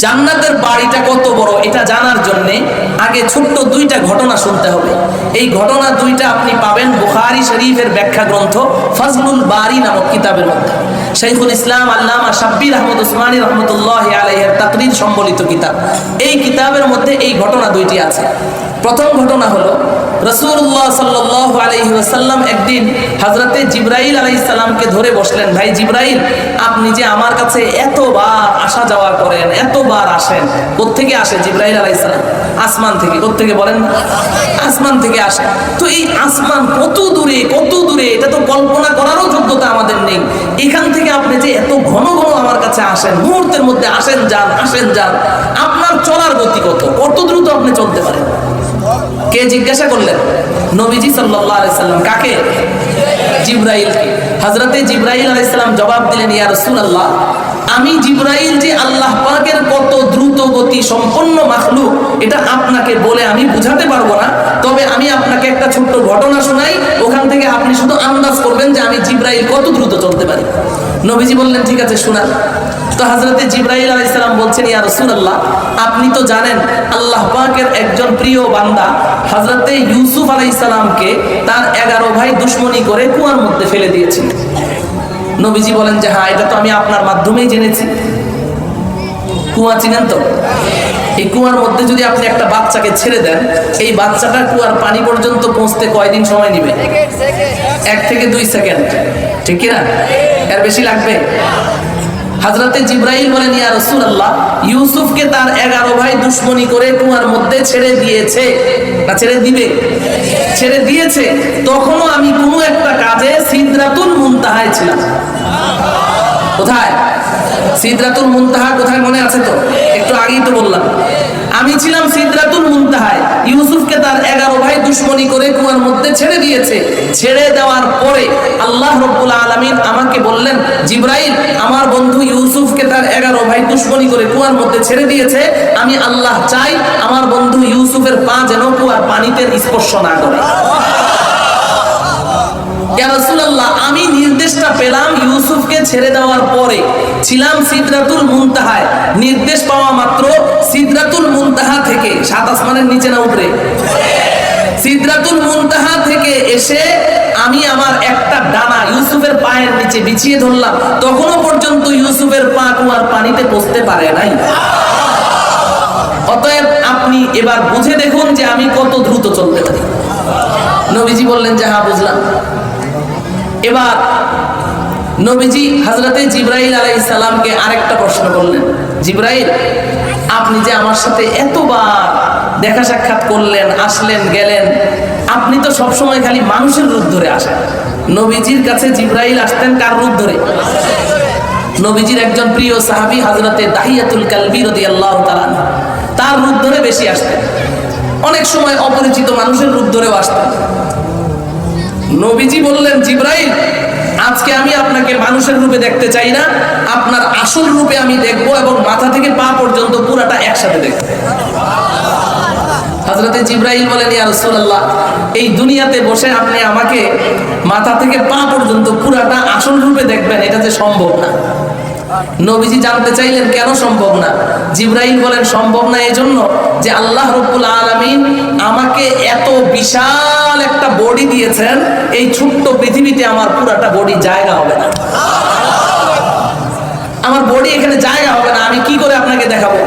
জান্নাতের বাড়িটা কত বড় এটা জানার জন্য আগে ছোট্ট দুইটা ঘটনা শুনতে হবে। এই ঘটনা দুইটা আপনি পাবেন বুখারী শরীফের ব্যাখ্যা গ্রন্থ ফাজলুল বারী নামক কিতাবের মধ্যে। শাইখুল ইসলাম আল্লামা শাব্বির আহমদ উসমানী রাহমাতুল্লাহি আলাইহির তাকরীর সম্বলিত কিতাব। এই কিতাবের মধ্যে এই ঘটনা দুইটি আছে। প্রথম ঘটনা হলো রাসূলুল্লাহ সাল্লাল্লাহু আলাইহি ওয়াসাল্লাম একদিন হযরতে জিবরাইল আলাইহিস সালামকে ধরে বসলেন, ভাই জিবরাইল, আপনি যে আমার কাছে এতবার আসা যাওয়া করেন, এতবার আসেন, কোত্থেকে আসে জিবরাইল আলাইহিস সালাম? আসমান থেকে। কোত্থেকে বলেন? আসমান থেকে আসে। তো এই আসমান কত দূরে এটা তো কল্পনা করারও যোগ্যতা আমাদের নেই। এখান থেকে আপনি যে এত ঘন ঘন আমার কাছে আসেন, মুহূর্তের মধ্যে আসেন যান আপনার চলার গতি কত দ্রুত আপনি চলতে পারেন? কে জিজ্ঞাসা করলেন? নবীজি সাল্লাল্লাহু আলাইহি সাল্লাম। কাকে? জিবরাইলকে। হযরতে জিবরাইল আলাইহিস সালাম জবাব দিলেন, ইয়া রাসূলুল্লাহ, আমি জিবরাইল যে আল্লাহ পাকের কত দ্রুত গতি সম্পন্ন মাখলুক এটা আপনাকে বলে আমি বুঝাতে পারবো না, তবে আমি আপনাকে একটা ছোট্ট ঘটনা শোনাই, ওখান থেকে আপনি শুধু আন্দাজ করবেন যে আমি জিবরাইল কত দ্রুত চলতে পারি। নবীজি বললেন, ঠিক আছে শোনান। তো হযরতে জিবরাইল আলাইহিস সালাম বলছেন, ইয়া রাসূলুল্লাহ, আপনি তো জানেন আল্লাহ পাকের একজন প্রিয় বান্দা হযরতে ইউসুফ আলাইহিস সালামকে তার 11 ভাই দুশমনি করে কুয়ার মধ্যে ফেলে দিয়েছিল। নবীজি বলেন যে হ্যাঁ, এটা তো আমি আপনার মাধ্যমেই জেনেছি। কুয়া চিনেন তো? এই কুয়ার মধ্যে যদি আপনি একটা বাচ্চাকে ছেড়ে দেন, এই বাচ্চাটা কুয়ার পানি পর্যন্ত পৌঁছতে কয়দিন সময় নেবে? 1 থেকে 2 সেকেন্ড, ঠিক কি না? এর বেশি লাগবে? হযরতে জিবরাইল বলেন, ইয়া রাসূলুল্লাহ, ইউসুফকে তার 11 ভাই দুশমনি করে কুয়ার মধ্যে ছেড়ে দিয়েছে, না ছেড়ে দিয়েছে, তখনও আমি কোনো একটা কাজে সিদরাতুল মুনতাহায় ছিলাম। কোথায়? সিদরাতুল মুনতাহা কোথায় মনে আছে তো? একটু আগেই তো বললাম। আমি ছিলাম সিদরাতুল মুনতাহায়। ইউসুফকে তার 11 ভাই দুশমনি করে কুয়ার মধ্যে ছেড়ে দিয়েছে। ছেড়ে দেওয়ার পরে আল্লাহ রাব্বুল আলামিন আমাকে বললেন, জিবরাইল, আমার বন্ধু ইউসুফকে তার 11 ভাই দুশমনি করে কুয়ার মধ্যে ছেড়ে দিয়েছে, আমি আল্লাহ চাই আমার বন্ধু ইউসুফের পা যেন কুয়ার পানিতে স্পর্শ না করে। ইয়া রাসূলুল্লাহ, আমি নির্দেশটা পেলাম ইউসুফকে ছেড়ে দেওয়ার পরে, ছিলাম সিদরাতুল মুনতাহায়। নির্দেশ পাওয়া মাত্র সিদরাতুল মুনতাহা থেকে, 7 আসমানের নিচে না উপরে, সিদরাতুল মুনতাহা থেকে এসে আমি আমার একটা ডানা ইউসুফের পায়ের নিচে বিছিয়ে ধরলাম, তখনও পর্যন্ত ইউসুফের পা কুয়ার পানিতে পৌঁছতে পারে নাই। অতএব আপনি এবার বুঝে দেখুন যে আমি কত দ্রুত চলতে পারি। নবীজি বললেন যে হ্যাঁ, বুঝলাম। এবার নবীজি হযরতে জিবরাইল আলাইহিস সালামকে আরেকটা প্রশ্ন করলেন, জিবরাইল, আপনি যে আমার সাথে এতবার দেখা সাক্ষাৎ করলেন, আসলেন গেলেন, আপনি তো সবসময় খালি মানুষের রূপ ধরে আসেন। নবীজির কাছে জিবরাইল আসতেন কার রূপ ধরে? নবীজির একজন প্রিয় সাহাবী হযরতে দাহিয়াতুল কালবি রাদিয়াল্লাহু তাআলা, তার রূপ ধরে বেশি আসতেন। অনেক সময় অপরিচিত মানুষের রূপ ধরেও আসতেন। নবীজি বললেন, জিবরাইল, আজকে আমি আপনাকে মানুষের রূপে দেখতে চাই না, আপনার আসল রূপে আমি দেখবো এবং মাথা থেকে পা পর্যন্ত পুরাটা একসাথে দেখব। হযরতে জিবরাইল বলেন, ইয়া রাসূলুল্লাহ, এই দুনিয়াতে বসে আপনি আমাকে মাথা থেকে পা পর্যন্ত পুরাটা আসল রূপে দেখবেন, এটা যে সম্ভব না। নবীজি জানতে চাইলেন কেন সম্ভব না? জিবরাইল বলেন, সম্ভব না এজন্য যে আল্লাহ রাব্বুল আলামিন আমাকে এত বিশাল একটা বডি দিয়েছেন, এই ছোট্ট পৃথিবীতে আমার পুরাটা বডি জায়গা হবে না। আমার বডি এখানে জায়গা হবে না, আমি কি করে আপনাকে দেখাবো?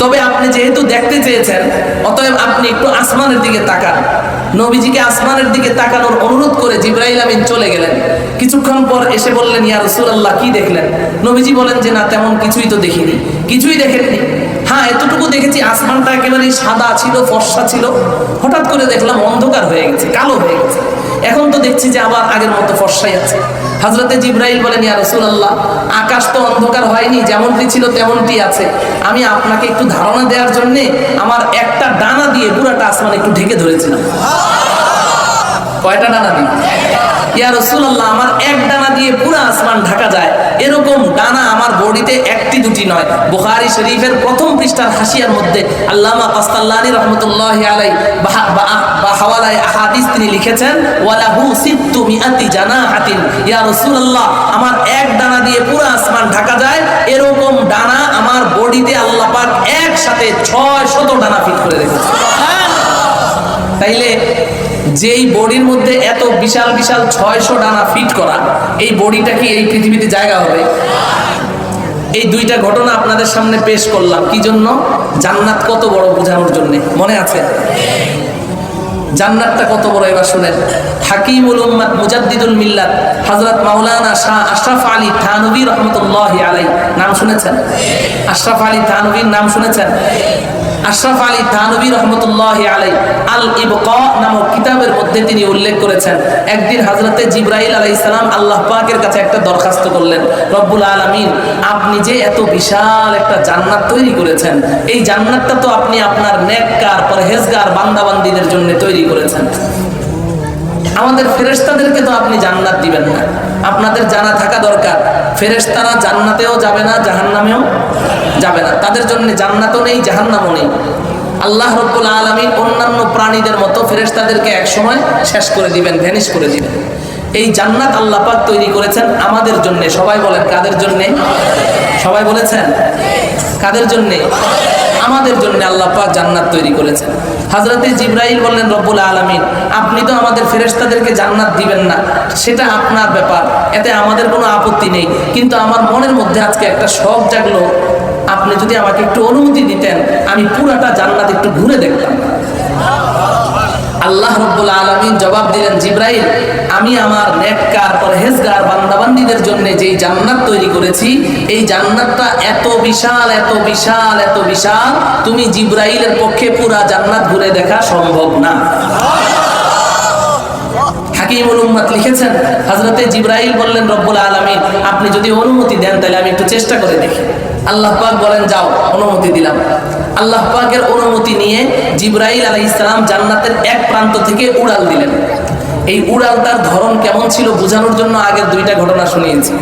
তবে আপনি যেহেতু দেখতে চেয়েছেন, অতএব আপনি একটু আসমানের দিকে তাকান। নবীজিকে আসমানের দিকে তাকানোর অনুরোধ করে জিবরাইল আমিন চলে গেলেন। কিছুক্ষণ পর এসে বললেন, ইয়া রাসূলুল্লাহ, কি দেখলেন? নবীজি বলেন যে না, তেমন কিছুই তো দেখিনি। কিছুই দেখেননি? হ্যাঁ, এতটুকু দেখেছি, আসমানটা একেবারে সাদা ছিল, ফর্সা ছিল, হঠাৎ করে দেখলাম অন্ধকার হয়ে গেছে, কালো হয়ে গেছে। এখন তো দেখছি যে আবার আগের মতো ফর্সাই আছে। হযরতে জিবরাইল বলেন, ইয়া রাসূলুল্লাহ, আকাশ তো অন্ধকার হয়নি, যেমনটি ছিল তেমনটি আছে। আমি আপনাকে একটু ধারণা দেওয়ার জন্য আমার একটা ডানা দিয়ে পুরাটা আসমান একটু ঢেকে ধরেছিলাম। কয়টা ডানা দিয়ে? ইয়া রাসূলুল্লাহ, আমার এক ডানা দিয়ে পুরো আসমান ঢাকা যায়, এরকম ডানা আমার বডিতে একটি দুটি নয়। বুখারী শরীফের প্রথম পৃষ্ঠার হাসিয়ার মধ্যে আল্লামা কাস্তাল্লানী রাহমাতুল্লাহি আলাইহি বা হাওয়ালায়ে আহাদিস তিনি লিখেছেন, ওয়ালাহু সিত্তু মিআতি জানাহাতিন। ইয়া রাসূলুল্লাহ, আমার এক ডানা দিয়ে পুরো আসমান ঢাকা যায়, এরকম ডানা আমার বডিতে আল্লাহ পাক একসাথে 600 ডানা ফিট করে রেখেছে। তাইলে যেই বডির মধ্যে এত বিশাল বিশাল 600 ডানা ফিট করা, এই বডিটা কি এই পৃথিবীতে জায়গা হবে? এই দুইটা ঘটনা আপনাদের সামনে পেশ করলাম কি জন্য? জান্নাত কত বড় বোঝানোর জন্য। মনে আছে জান্নাতটা কত বড়? এবার শুনেন। হাকিমুল উম্মাত মুজাদ্দিদুল মিল্লাত হযরত মাওলানা শাহ আশরাফ আলী থানভী রাহমাতুল্লাহি আলাইহি নাম শুনেছেন? আশরাফ আলী থানভীর নাম শুনেছেন? আশরাফ আলী থানভী রহমতুল্লাহি আলাইহি আল ইবকা নামক কিতাবের মধ্যে তিনি উল্লেখ করেছেন, একদিন হযরতে জিবরাইল আলাইহিস সালাম আল্লাহ পাকের কাছে একটা দরখাস্ত করলেন, রব্বুল আলামিন, আপনি যে এত বিশাল একটা জান্নাত তৈরি করেছেন, এই জান্নাতটা তো আপনি আপনার নেককার পরহেজগার বান্দাবান্দীদের জন্য তৈরি করেছেন, আমাদের ফেরেশতাদেরকে তো আপনি জান্নাত দিবেন না। আপনাদের জানা থাকা দরকার, ফেরেশতারা জান্নাতেও যাবে না, জাহান্নামেও যাবে না, তাদের জন্য জান্নাতও নেই, জাহান্নামও নেই। আল্লাহ রাব্বুল আলামিন অন্যান্য প্রাণীদের মতো ফেরেশতাদেরকে এক সময় শেষ করে দিবেন, ভ্যানিশ করে দিবেন। এই জান্নাত আল্লাহ পাক তৈরি করেছেন আমাদের জন্য। সবাই বলেন কাদের জন্য? সবাই বলেছেন কাদের জন্য? আমাদের জন্য আল্লাহ পাক জান্নাত তৈরি করেছেন। হযরতে জিবরাইল বললেন, রব্বুল আলামিন, আপনি তো আমাদের ফেরেশতাদেরকে জান্নাত দিবেন না, সেটা আপনার ব্যাপার, এতে আমাদের কোনো আপত্তি নেই, কিন্তু আমার মনের মধ্যে আজকে একটা শখ জাগলো, আপনি যদি আমাকে একটু অনুমতি দিতেন, আমি পুরাটা জান্নাত একটু ঘুরে দেখতাম। আল্লাহ রাব্বুল আলামিন জবাব দিলেন, জিবরাইল, আমি আমার নেককার পরহেজগার বান্দাবান্দীদের জন্য যেই জান্নাত তৈরি করেছি, এই জান্নাতটা এত বিশাল, এত বিশাল, এত বিশাল, তুমি জিবরাইলের পক্ষে পুরা জান্নাত ঘুরে দেখা সম্ভব না। হাকিমুল উম্মাত লিখেছেন, হযরতে জিবরাইল বললেন, রব্বুল আলামিন, আপনি যদি অনুমতি দেন তাহলে আমি একটু চেষ্টা করে দেখি। আল্লাহ পাক বলেন, যাও, অনুমতি দিলাম। আল্লাহ পাকের অনুমতি নিয়ে জিবরাইল আলাইহিস সালাম জান্নাতের এক প্রান্ত থেকে উড়াল দিলেন। এই উড়ালটার ধরন কেমন ছিল বোঝানোর জন্য আগের দুইটা ঘটনা শুনিয়েছি।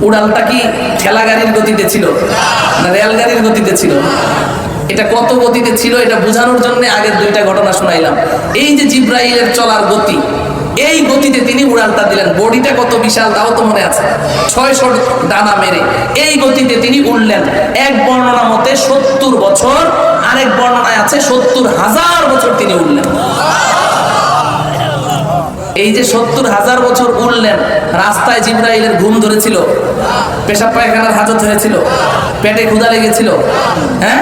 উড়ালটা কি ঠেলা গাড়ির গতিতে ছিল না রেলগাড়ির গতিতে ছিল? এটা কত গতিতে ছিল এটা বোঝানোর জন্য আগের দুইটা ঘটনা শোনাইলাম। এই যে জিবরাইলের চলার গতি, এই গতিতে তিনি উড়ালটা দিলেন। বডিটা কত বিশাল তাও তো মনে আছে, 600 ডানা মেরে এই গতিতে তিনি উড়লেন। এক বর্ণনা মতে 70 বছর, আরেক বর্ণনায় আছে 70,000 বছর তিনি উড়লেন। এই যে 70,000 বছর উড়লেন, রাস্তায় জিবরাইলের ঘুম ধরেছিল, পেশাব পায়খানার হাজত হয়েছিল, পেটে ক্ষুধা লেগেছিল। হ্যাঁ,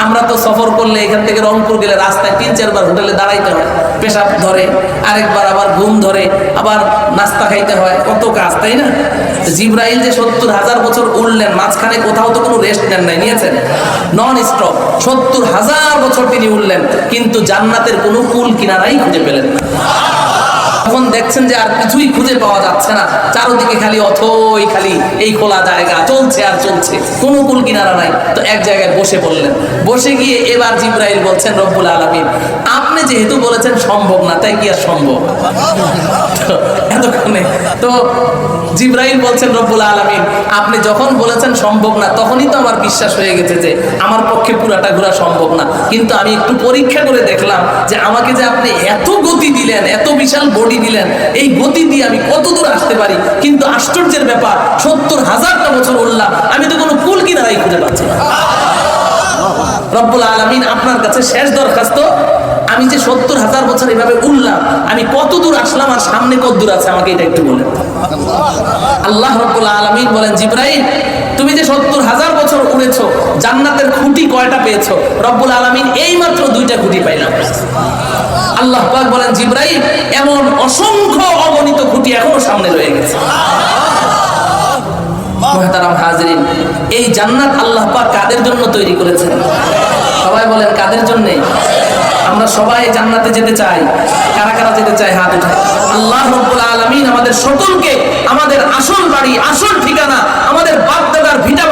আমরা তো সফর করলে এখান থেকে রংপুর গেলে রাস্তায় 3-4 বার হোটেলে দাঁড়াইতে হয়, পেশাব ধরে, আরেকবার আবার ঘুম ধরে, আবার নাস্তা খাইতে হয়, কত কাজ, তাই না? জিবরাইল যে 70,000 বছর উড়লেন, মাঝখানে কোথাও তো কোনো রেস্ট নেন নাই, নিয়েছেন? নন স্টপ 70,000 বছর তিনি উড়লেন, কিন্তু জান্নাতের কোনো কুল কিনারাই খুঁজে পেলেন না। তখন দেখছেন যে আর কিছুই খুঁজে পাওয়া যাচ্ছে না, চারদিকে খালি অথই, খালি এই খোলা জায়গা, চলছে আর চলছে, কোনো কুল কিনারা নাই। তো এক জায়গায় বসে পড়লেন। বসে গিয়ে এবার জিবরাইল বলছেন, রব্বুল আলামিন, আপনি যেহেতু বলেছেন সম্ভব না, তাই কি আর সম্ভব? এতক্ষণে তো জিবরাইল বলছেন, রব্বুল আলামিন, আপনি যখন বলেছেন সম্ভব না, তখনই তো আমার বিশ্বাস হয়ে গেছে যে আমার পক্ষে পুরাটা ঘোরা সম্ভব না, কিন্তু আমি একটু পরীক্ষা করে দেখলাম যে আমাকে যে আপনি এত গতি দিলেন, এত বিশাল বডি দিলেন, এই গতি দিয়ে আমি কত দূর আসতে পারি। কিন্তু আশ্চর্যের ব্যাপার, 70,000টা বছর উড়লাম, আমি তো কোনো কুল কিনারাই খুঁজে পাচ্ছি না। রব্বুল আলামিন, আপনার কাছে শেষ দরখাস্ত, আমি যে 70,000 বছর এভাবে উড়লাম, আমি কত দূর আসলাম আর সামনে কত দূর আছে, আমাকে এটা একটু বলেন। আল্লাহ রাব্বুল আলামিন বলেন, জিবরাইল, তুমি যে 70,000 বছর উড়েছো, জান্নাতের খুঁটি কয়টা পেয়েছো? রব্বুল আলামিন, এই মাত্র 2টা খুঁটি পাইলাম। আল্লাহ পাক বলেন, জিবরাইল, এমন অসংখ্য অগণিত খুঁটি এখনো সামনে রয়ে গেছে। মুহতারাম হাজিরিন, এই জান্নাত আল্লাহ পাক কাদের জন্য তৈরি করেছেন? সবাই বলেন কাদের জন্য? আমরা সবাই জান্নাতে যেতে চাই। কারা কারা যেতে চাই হাত উঠায়। আল্লাহ রাব্বুল আলামিন আমাদের সকলকে আমাদের আসল বাড়ি, আসল ঠিকানা, আমাদের বাপ দাদার ভিটা